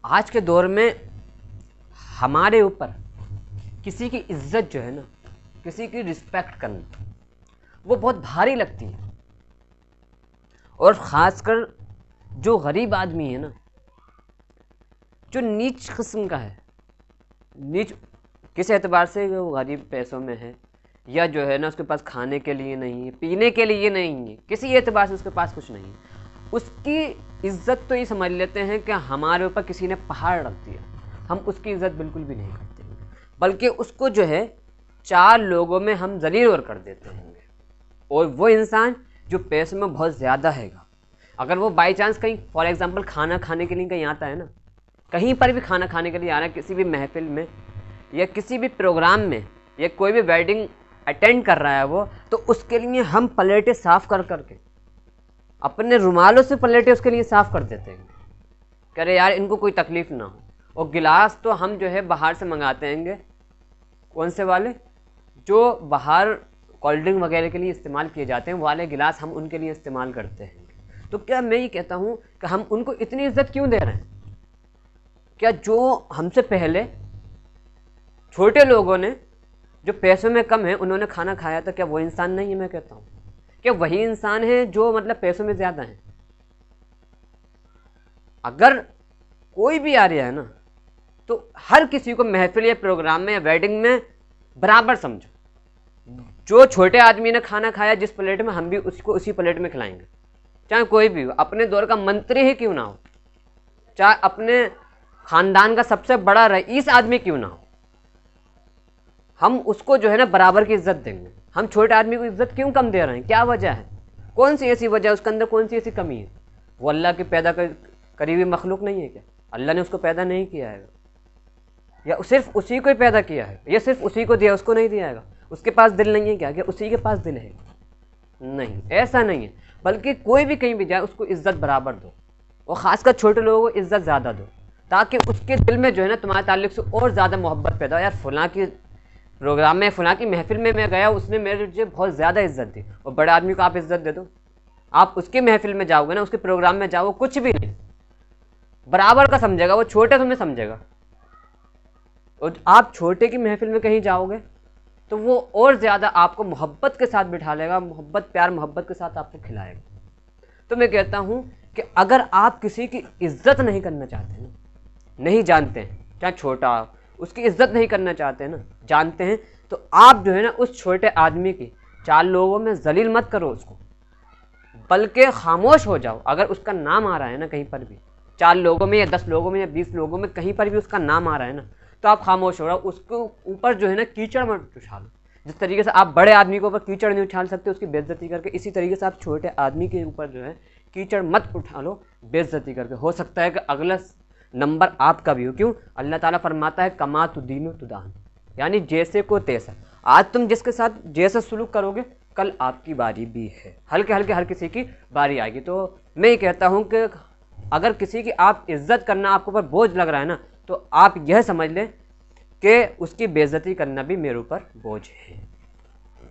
آج کے دور میں ہمارے اوپر کسی کی عزت جو ہے نا، کسی کی رسپیکٹ کرنا، وہ بہت بھاری لگتی ہے. اور خاص کر جو غریب آدمی ہے نا، جو نیچ قسم کا ہے، نیچ کس اعتبار سے وہ غریب پیسوں میں ہے، یا جو ہے نا اس کے پاس کھانے کے لیے نہیں ہے، پینے کے لیے نہیں ہے، کسی اعتبار سے اس کے پاس کچھ نہیں ہے، اس کی عزت تو یہ سمجھ لیتے ہیں کہ ہمارے اوپر کسی نے پہاڑ رکھ دیا. ہم اس کی عزت بالکل بھی نہیں کرتے ہیں، بلکہ اس کو جو ہے 4 لوگوں میں ہم ذلیل اور کر دیتے ہیں. اور وہ انسان جو پیسوں میں بہت زیادہ ہے گا، اگر وہ بائی چانس کہیں فار ایگزامپل کھانا کھانے کے لیے کہیں آتا ہے نا، کہیں پر بھی کھانا کھانے کے لیے آ رہا ہے، کسی بھی محفل میں یا کسی بھی پروگرام میں یا کوئی بھی ویڈنگ اٹینڈ کر رہا ہے وہ، تو اس کے لیے ہم پلیٹیں صاف کر کے اپنے رومالوں سے پلیٹیں اس کے لیے صاف کر دیتے ہیں کہ ارے یار ان کو کوئی تکلیف نہ ہو. اور گلاس تو ہم جو ہے باہر سے منگاتے ہیں گے، کون سے والے جو باہر کولڈ ڈرنک وغیرہ کے لیے استعمال کیے جاتے ہیں، والے گلاس ہم ان کے لیے استعمال کرتے ہیں. تو کیا میں یہ کہتا ہوں کہ ہم ان کو اتنی عزت کیوں دے رہے ہیں؟ کیا جو ہم سے پہلے چھوٹے لوگوں نے جو پیسوں میں کم ہیں انہوں نے کھانا کھایا تھا، کیا وہ انسان نہیں ہے؟ میں کہتا ہوں کہ وہی انسان ہے جو مطلب پیسوں میں زیادہ ہیں. اگر کوئی بھی آ رہا ہے نا، تو ہر کسی کو محفل یا پروگرام میں یا ویڈنگ میں برابر سمجھو. جو چھوٹے آدمی نے کھانا کھایا جس پلیٹ میں، ہم بھی اس کو اسی پلیٹ میں کھلائیں گے، چاہے کوئی بھی ہو، اپنے دور کا منتری ہی کیوں نہ ہو، چاہے اپنے خاندان کا سب سے بڑا رئیس آدمی کیوں نہ ہو، ہم اس کو جو ہے نا برابر کی عزت دیں گے. ہم چھوٹے آدمی کو عزت کیوں کم دے رہے ہیں؟ کیا وجہ ہے؟ کون سی ایسی وجہ ہے؟ اس کے اندر کون سی ایسی کمی ہے؟ وہ اللہ کے پیدا کری ہوئی مخلوق نہیں ہے کیا؟ اللہ نے اس کو پیدا نہیں کیا ہے، یا صرف اسی کو ہی پیدا کیا ہے، یا صرف اسی کو دیا اس کو نہیں دیا ہے؟ اس کے پاس دل نہیں ہے کیا کہ اسی کے پاس دل ہے؟ نہیں، ایسا نہیں ہے. بلکہ کوئی بھی کہیں بھی جائے اس کو عزت برابر دو، اور خاص کر چھوٹے لوگوں کو عزت زیادہ دو، تاکہ اس کے دل میں جو ہے نا تمہارے تعلق سے اور زیادہ محبت پیدا ہو. یار فلاں کی پروگرام میں، فلاں کی محفل میں گیا، اس نے میرے بہت زیادہ عزت دی. اور بڑے آدمی کو آپ عزت دے دو، آپ اس کی محفل میں جاؤ گے نا، اس کے پروگرام میں جاؤ، کچھ بھی نہیں، برابر کا سمجھے گا، وہ چھوٹے تمہیں سمجھے گا. اور آپ چھوٹے کی محفل میں کہیں جاؤ گے تو وہ اور زیادہ آپ کو محبت کے ساتھ بٹھا لے گا، محبت، پیار محبت کے ساتھ آپ کو کھلائے گا. تو میں کہتا ہوں کہ اگر آپ کسی کی عزت نہیں کرنا چاہتے ہیں، نہیں جانتے ہیں، چاہے چھوٹا، اس کی عزت نہیں کرنا چاہتے ہیں نا، جانتے ہیں، تو آپ جو ہے نا اس چھوٹے آدمی کی 4 لوگوں میں ذلیل مت کرو اس کو، بلکہ خاموش ہو جاؤ. اگر اس کا نام آ رہا ہے نا کہیں پر بھی، 4 لوگوں میں یا 10 لوگوں میں یا 20 لوگوں میں کہیں پر بھی اس کا نام آ رہا ہے نا، تو آپ خاموش ہو رہا، اس کے اوپر جو ہے نا کیچڑ مت اچھالو. جس طریقے سے آپ بڑے آدمی کے اوپر کیچڑ نہیں اچھال سکتے اس کی بے عزتی کر کے، اسی طریقے سے آپ چھوٹے آدمی کے اوپر جو ہے کیچڑ مت اٹھا لو بے عزتی کر کے. ہو سکتا ہے کہ اگلا نمبر آپ کا بھی ہو. کیوں؟ اللہ تعالیٰ فرماتا ہے کما تدین تدان، یعنی جیسے کو تیسا. آج تم جس کے ساتھ جیسا سلوک کرو گے، کل آپ کی باری بھی ہے. ہلکے ہلکے ہر کسی کی باری آئے گی. تو میں یہ کہتا ہوں کہ اگر کسی کی آپ عزت کرنا آپ کے اوپر بوجھ لگ رہا ہے نا، تو آپ یہ سمجھ لیں کہ اس کی بے عزتی کرنا بھی میرے اوپر بوجھ ہے.